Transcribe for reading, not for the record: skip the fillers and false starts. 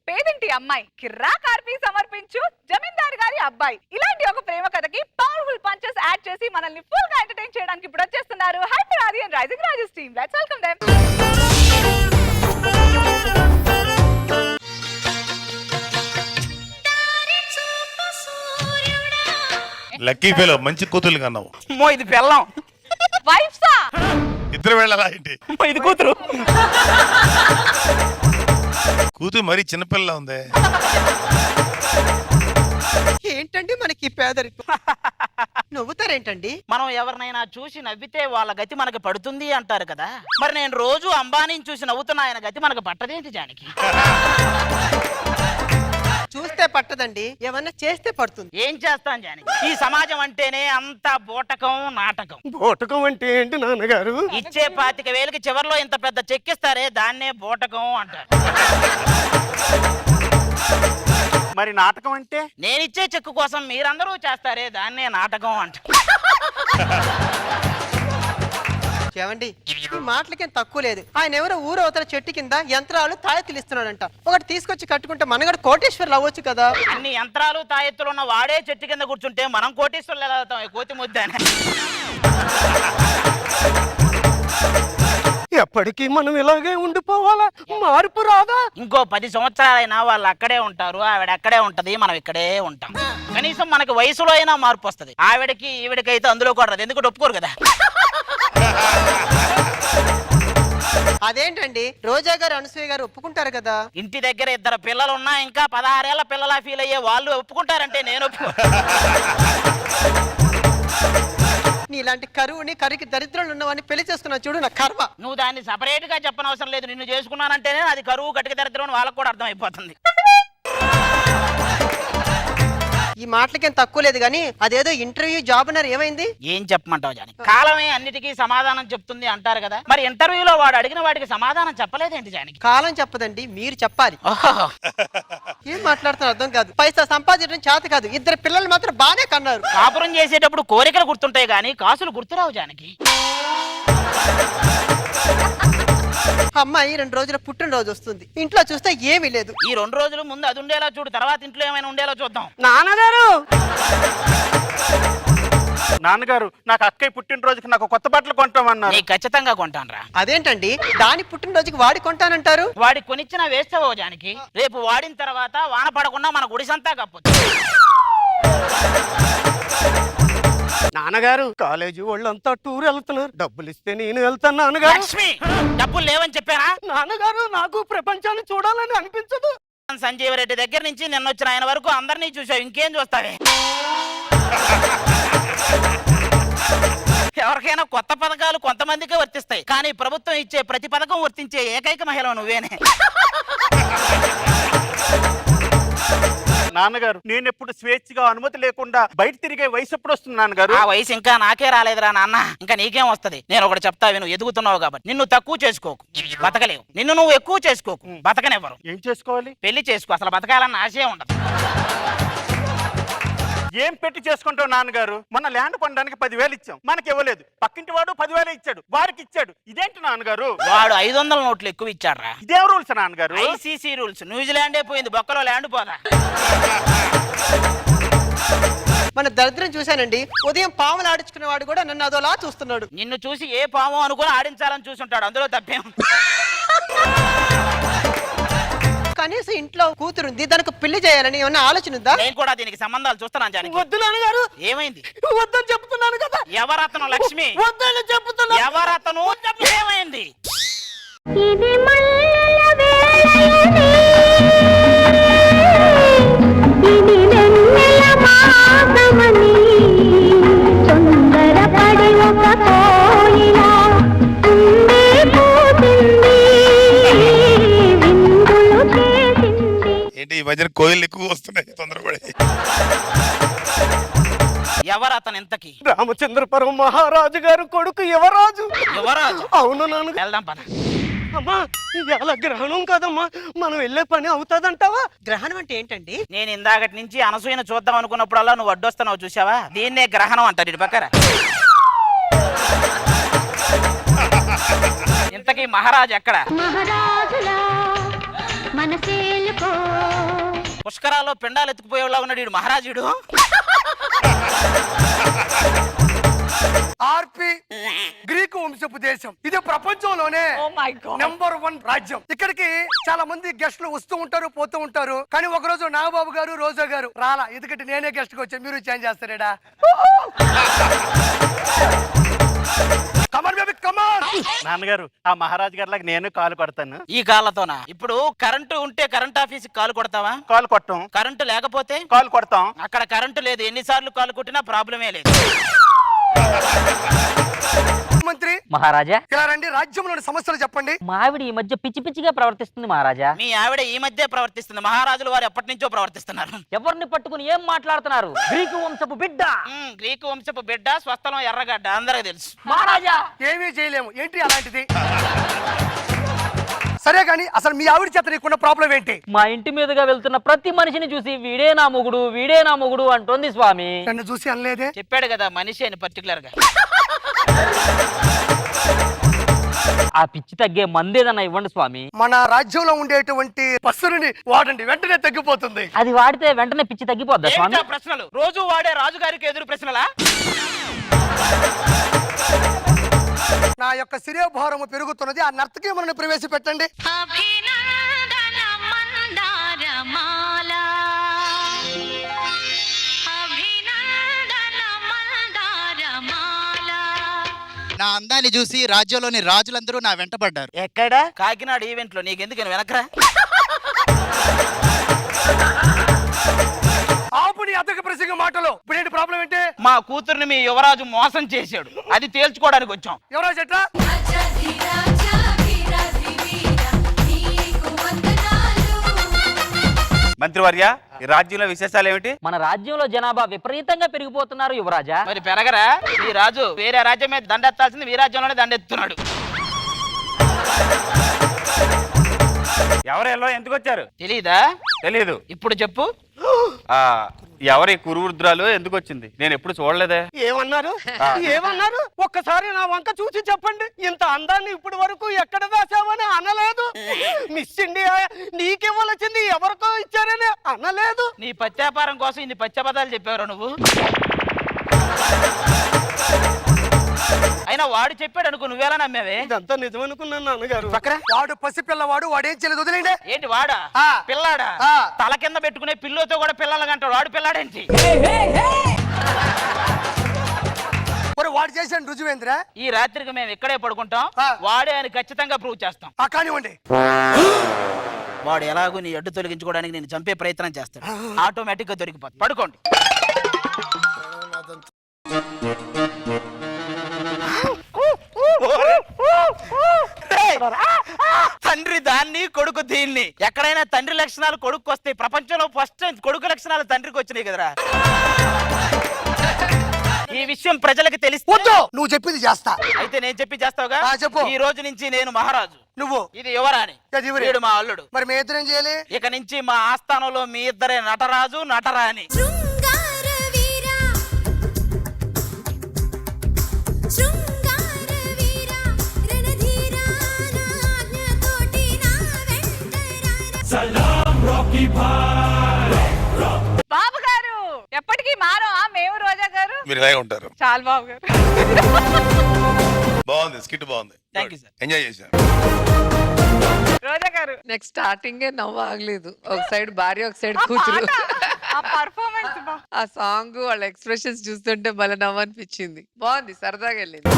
పేదింటి అమ్మాయి, కిర్రా కార్పి సమర్పించు జమీందార్ గారి అబ్బాయి. ఇలాంటి ఒక ప్రేమ కథకి పవర్ఫుల్ పంచెస్ యాడ్ చేసి మనల్ని ఫుల్ గా ఎంటర్టైన్ చేయడానికి ఇప్పుడు వచ్చేస్తున్నారు hyper Aadi and rising Raju's team. Let's welcome them. Lucky fellow, మంచి కూతురు కన్నావు. ఇది పెళ్ళం వైఫ్సా ఇద్దరు వెళ్ళాలా ఏంటి? ఇది కూతురు. కూతురు మరీ చిన్నపిల్ల ఉంది. ఏంటండి మనకి పేదరికం? నవ్వుతారేంటండి? మనం ఎవరినైనా చూసి నవ్వితే వాళ్ళ గతి మనకి పడుతుంది అంటారు కదా. మరి నేను రోజు అంబానీని చూసి నవ్వుతున్నా, ఆయన గతి మనకు పట్టదేంటి జానకి? చూస్తే పట్టదండి, ఏమన్నా చేస్తే పడుతుంది. ఏం చేస్తాను జానకి? ఈ సమాజం అంటేనే అంత బోటకం నాటకం. బోటకం అంటే ఏంటి నాన్నగారు? ఇచ్చే 25,000కి చివర్లో ఇంత పెద్ద చెక్కిస్తారే, దాన్నే బోటకం అంటారు. మరి నాటకం అంటే? నేనిచ్చే చెక్కు కోసం మీరందరూ చేస్తారే, దాన్నే నాటకం అంటారు. ఏమండి, ఈ మాటలకేం తక్కువ లేదు. ఆయన ఎవరో ఊరు అవతల చెట్టు కింద యంత్రాలు తాయెత్తులు ఇస్తున్నాడంట. ఒకటి తీసుకొచ్చి కట్టుకుంటే మనగడ కోటేశ్వర్లు అవ్వచ్చు కదా. అన్ని యంత్రాలు తాయెత్తులు ఉన్న వాడే చెట్టు కింద కూర్చుంటే మనం కోటేశ్వర్లు ఎలా అవుతాం? కోతి ముద్దానే. ఎప్పటికీ మనం ఇలాగే ఉండిపోవాలా? మార్పు రాదా? ఇంకో 10 సంవత్సరాలైనా వాళ్ళు అక్కడే ఉంటారు, ఆవిడ అక్కడే ఉంటది, మనం ఇక్కడే ఉంటాం. కనీసం మనకి వయసులో అయినా మార్పు వస్తుంది. ఆవిడకి ఈవిడకైతే అందులో కూడా రాదు, ఎందుకు ఒప్పుకోరు కదా. అదేంటండి, రోజా గారు అనసూయ గారు ఒప్పుకుంటారు కదా. ఇంటి దగ్గర 2 పిల్లలు ఉన్నా ఇంకా 16 ఏళ్ల పిల్లలా ఫీల్ అయ్యే వాళ్ళు ఒప్పుకుంటారంటే నేను నీలాంటి కరువుని కరికి దరిద్రులు ఉన్నవాడిని పెళ్లి చేసుకున్నా చూడు, నా కర్మ. నువ్వు దాన్ని సపరేట్ గా చెప్పనవసరం లేదు. నిన్ను చేసుకున్నానంటేనే అది కరువు కటిక దరిద్రం అని వాళ్ళకు కూడా అర్థమైపోతుంది. ఈ మాటలకేం తక్కువ లేదు గానీ అదేదో ఇంటర్వ్యూ జాబ్ అన్నారు, ఏమైంది? ఏం చెప్పమంటావు జాని? కాలమే అన్నిటికీ సమాధానం చెప్తుంది అంటారు కదా. మరి ఇంటర్వ్యూలో వాడు అడిగిన వాడికి సమాధానం చెప్పలేదేంటి జానికి? కాలం చెప్పదండి, మీరు చెప్పాలి. ఏం మాట్లాడుతున్నారు అర్థం కాదు. పైసా సంపాదించడం చేత కాదు, 2 పిల్లలు మాత్రం బానే కన్నారు. కాపురం చేసేటప్పుడు కోరికలు గుర్తుంటాయి గానీ కాసులు గుర్తురావు జానికి. అమ్మాయి 2 రోజుల పుట్టినరోజు వస్తుంది, ఇంట్లో చూస్తే ఏమీ లేదు. ఈ 2 రోజుల ముందు అది ఉండేలా చూడు, తర్వాత ఇంట్లో ఏమైనా ఉండేలా చూద్దాం. నాన్నగారు, నాన్నగారు, నాకు అక్కయ్య పుట్టినరోజుకి నాకు కొత్త బట్టలు కొంటామన్నారు. నీకు ఖచ్చితంగా కొంటానురా. అదేంటండి, దాని పుట్టినరోజుకి వాడి కొంటానంటారు? వాడి కొనిచ్చిన వేస్తావో జానికి, రేపు వాడిన తర్వాత వాన పడకుండా మన గుడిసంతా కప్పొచ్చు. నాన్నగారు, కాలేజీ వాళ్ళంతా టూర్ వెళ్తున్నారు, డబ్బులు ఇస్తే నేను వెళ్తాను. నాన్నగారు, లక్ష్మి, డబ్బులు లేవని చెప్పారా? నాన్నగారు, నాకు ప్రపంచాన్ని చూడాలని అనిపించదు. సంజీవ రెడ్డి దగ్గర నుంచి నిన్న వచ్చిన ఆయన వరకు అందరినీ చూసావు, ఇంకేం చూస్తావే? ఎవరికైనా కొత్త పథకాలు కొంతమందికే వర్తిస్తాయి, కానీ ప్రభుత్వం ఇచ్చే ప్రతి పథకం వర్తించే ఏకైక మహిళ నువ్వేనే. నాన్నగారు, నేను ఎప్పుడు స్వేచ్ఛగా అనుమతి లేకుండా బయట తిరిగే వయసు ఎప్పుడు వస్తుంది నాన్నగారు? ఆ వయసు ఇంకా నాకే రాలేదురా నాన్న, ఇంకా నీకేం వస్తది? నేను ఒకటి చెప్తా విను, ఎదుగుతున్నావు కాబట్టి. నిన్ను తక్కువ చేసుకోకు, బతకలేవు. నిన్ను నువ్వు ఎక్కువ చేసుకోకు, బతకనివ్వరు. ఏం చేసుకోవాలి? పెళ్లి చేసుకో, అసలు బతకాలన్న ఆశే ఉండదు. ఏం పెట్టి చేసుకుంటావు నాన్నగారు? మన ల్యాండ్ కొనడానికి 10,000 ఇచ్చాం, మనకి ఇవ్వలేదు. పక్కింటి వాడు 10,000 ఇచ్చాడు, వారికి ఇచ్చాడు. ఇదేంటి నాన్నగారు? వాడు 500 నోట్లు ఎక్కువ ఇచ్చాడ్రా. ఇదేం రూల్స్ నాన్నగారు? ICC rules. న్యూజిలాండే పోయింది, బొక్కలో ల్యాండ్ పోదా. మన దరిద్రం చూశానండి, ఉదయం పాములు ఆడించుకునే వాడు కూడా నన్ను అదోలా చూస్తున్నాడు. నిన్ను చూసి ఏ పాము అనుకుని ఆడించాలని చూసుంటాడు, అందులో తప్పేం. కనీసం ఇంట్లో కూతురుంది, దానికి పెళ్లి చేయాలని ఏమన్నా ఆలోచన ఉందా? నేను కూడా దీనికి సంబంధాలు చూస్తున్నాను జానకి. వద్దు నాన్నగారు. ఏమైంది? వద్దని చెప్తున్నాను కదా. ఎవరతను? లక్ష్మి, వద్దని చెప్తున్నా. ఎవరతను? ఏమైంది? ఏంటి ఈ మధ్యన కోయిలు ఎక్కువ వస్తున్నాయి తొందరపడి? ఎవరతను ఇంతకి? రామచంద్రపురం మహారాజు గారు కొడుకు యువరాజు. యువరాజు? అవును నాన్న. వెళ్దాం పద. అమ్మా, ఇవాళ గ్రహణం కదమ్మా, మనం వెళ్ళే పని అవుతాదంటావా? గ్రహణం అంటే ఏంటండి? నేను ఇందాకటి నుంచి అనసూయను చూద్దాం అనుకున్నప్పుడల్లా నువ్వు అడ్డొస్తున్నావు, చూసావా? దీన్నే గ్రహణం అంటారు ఇటు పక్కన. ఇంతకీ మహారాజు ఎక్కడ? పుష్కరాల్లో పిండాలు ఎత్తుకుపోయేలా ఉన్నాడు వీడు మహారాజుడు. ఆర్పి గ్రీకు వంశపు దేశం. ఇది ప్రపంచంలోనే Oh my God. నెంబర్ 1 రాజ్యం. ఇక్కడికి చాలా మంది గెస్టులు వస్తూ ఉంటారు, పోతూ ఉంటారు. కానీ ఒక రోజు నాగబాబు గారు, రోజా గారు రాలా. ఎందుకంటే నేనే గెస్ట్ కి వచ్చాను, మీరు చేంజ్ చేస్తారేడా? Come on baby come on. నాన్నగారు ఆ మహారాజు గారిలాగా నేను కాలు కొడతాను. ఈ కాళ్ళతోనా? ఇప్పుడు కరెంటు ఉంటే కరెంట్ ఆఫీస్ కాలు కొడతావా? కాలు కొట్టం. కరెంటు లేకపోతే కాలు కొడతాం. అక్కడ కరెంటు లేదు, ఎన్నిసార్లు కాలు కొట్టినా ప్రాబ్లమే లేదు. మంత్రి మహారాజా, ఇలా రండి, రాజ్యంలోని సమస్యలు చెప్పండి. మా ఆవిడ ఈ మధ్య పిచ్చి పిచ్చిగా ప్రవర్తిస్తుంది మహారాజా. మీ ఆవిడ ఈ మధ్య ప్రవర్తిస్తుంది, మహారాజులు వారు ఎప్పటి నుంచో ప్రవర్తిస్తున్నారు. ఎవరిని పట్టుకుని ఏం మాట్లాడుతున్నారు? గ్రీకు వంశపు బిడ్డ. గ్రీకు వంశపు బిడ్డ, స్వస్థలం ఎర్రగడ్డ, అందరికి తెలుసు. మహారాజా, ఏమీ చేయలేము. ఏంటి అలాంటిది? సరే గాని అసలు మీ ఆవిడ చేత నీకున్న ప్రాబ్లం ఏంటి? మా ఇంటి మీదుగా వెళ్తున్న ప్రతి మనిషిని చూసి వీడే నా మొగుడు, వీడే నా మొగుడు అంటోంది స్వామి. నన్ను చూసి అనలేదే. చెప్పాడు కదా మనిషి అని పర్టికులర్ గా. ఆ పిచ్చి తగ్గే మందేదన్నా ఇవ్వండి స్వామి. మన రాజ్యంలో ఉండేటువంటి పసురుని వాడండి, వెంటనే తగ్గిపోతుంది. అది వాడితే వెంటనే పిచ్చి తగ్గిపోద్దా స్వామి? ఏంటా ప్రశ్నలు? రోజు వాడే రాజుగారికి ఎదురు ప్రశ్నలా? నా యొక్క శిరోభారము పెరుగుతున్నది. ఆ నర్తకీమణిని ప్రవేశపెట్టండి. నా అందాన్ని చూసి రాజ్యంలోని రాజులందరూ నా వెంట పడ్డారు. ఎక్కడ? కాకినాడ ఈవెంట్ లో. నీకెందుకు వెనకరా? ఆపుని అతక ప్రసంగ మాటలు. ఇప్పుడు ఏంటి ప్రాబ్లం ఏంటి? మా కూతుర్ని మీ యువరాజు మోసం చేశాడు, అది తేల్చుకోవడానికి వచ్చాం. ఎవరో చెట్ల మంత్రివర్య, ఈ రాజ్యంలో విశేషాలు ఏమిటి? మన రాజ్యంలో జనాభా విపరీతంగా పెరిగిపోతున్నారు యువరాజా. మరి పెరగరా? ఈ రాజు వేరే రాజ్యం మీద దండెత్తాల్సింది మీ రాజ్యంలోనే దండెత్తున్నాడు. ఎవరెల్లో ఎందుకు వచ్చారు? తెలీదా? తెలీదు. ఇప్పుడు చెప్పు. ఎవరి కురువృద్రాలు ఎందుకు వచ్చింది? నేను ఎప్పుడు చూడలేదే. ఏమన్నారు? ఏమన్నారు? ఒక్కసారి నా వంక చూసి చెప్పండి. ఇంత అందాన్ని ఇప్పటి వరకు ఎక్కడ దాచామని అనలేదు. మిస్ ఇండియా నీకివ్వాల్సింది ఎవరికో ఇచ్చారని అనలేదు. నీ పత్యాపారం కోసం ఇన్ని పచ్చబదాలు చెప్పారు నువ్వు. అయినా వాడు చెప్పాడు అనుకో, నువ్వేలా నమ్మావే? ఇదంతా నిజమనుకున్నాను నాన్నగారు. వాడు పసిపిల్లవాడు, వాడేం చేయలేదు, వదిలేండి. ఏంటి వాడా? ఆ. పిల్లాడా? ఆ. తల కింద పెట్టుకునే పిల్లోతో కూడా పిల్లలకంటాడు. వాడు పిల్లాడేంటి? మరి వాడు చేసిన రుజువేంద్రా? ఈ రాత్రికి మేము ఇక్కడే పడుకుంటాం. ఆ. వాడే అని ఖచ్చితంగా ప్రూవ్ చేస్తాం. కానివ్వండి. వాడు ఎలాగో నీ అడ్డు తొలగించుకోవడానికి నేను చంపే ప్రయత్నం చేస్తాడు. ఆటోమేటిక్ గా దొరికిపోతుంది. పడుకోండి. తండ్రి దాన్ని, కొడుకు దీన్ని. ఎక్కడైనా తండ్రి లక్షణాలు కొడుకు వస్తాయి. ప్రపంచంలో ఫస్ట్ కొడుకు లక్షణాలు తండ్రికి వచ్చినాయి కదరా. ఈ విషయం ప్రజలకు తెలిస్తే వద్దు, నువ్వు చెప్పింది చేస్తా. అయితే నేను చెప్పి చేస్తావుగా? చెప్పు. ఈ రోజు నుంచి నేను మహారాజు, నువ్వు ఇది యువరాణి, అది యువరాణి. వీడు మా అల్లుడు. మరి మీ ఇద్దరేం చేయాలి? ఇక నుంచి మా ఆస్థానంలో మీ ఇద్దరే నటరాజు, నటరాణి. బాబు గారు ఎప్పటికీ మారో మేము రోజా గారు. మీరు ఇలాగే ఉంటారు. చాలు బాబు గారు. బాగుంది, స్కిట్ బాగుంది. Thank you, sir. ఎంజాయ్ చేశాను. రోజా గారు నెక్స్ట్ స్టార్టింగ్ నవ్వు ఆగలేదు. ఒక సైడ్ భార్య, ఒక సైడ్ కూతురు. ఆ పర్ఫార్మెన్స్ ఆ సాంగ్ వాళ్ళ ఎక్స్ప్రెషన్స్ చూస్తుంటే భలే నవ్వు అనిపించింది. బాగుంది, సరదాగా వెళ్ళింది.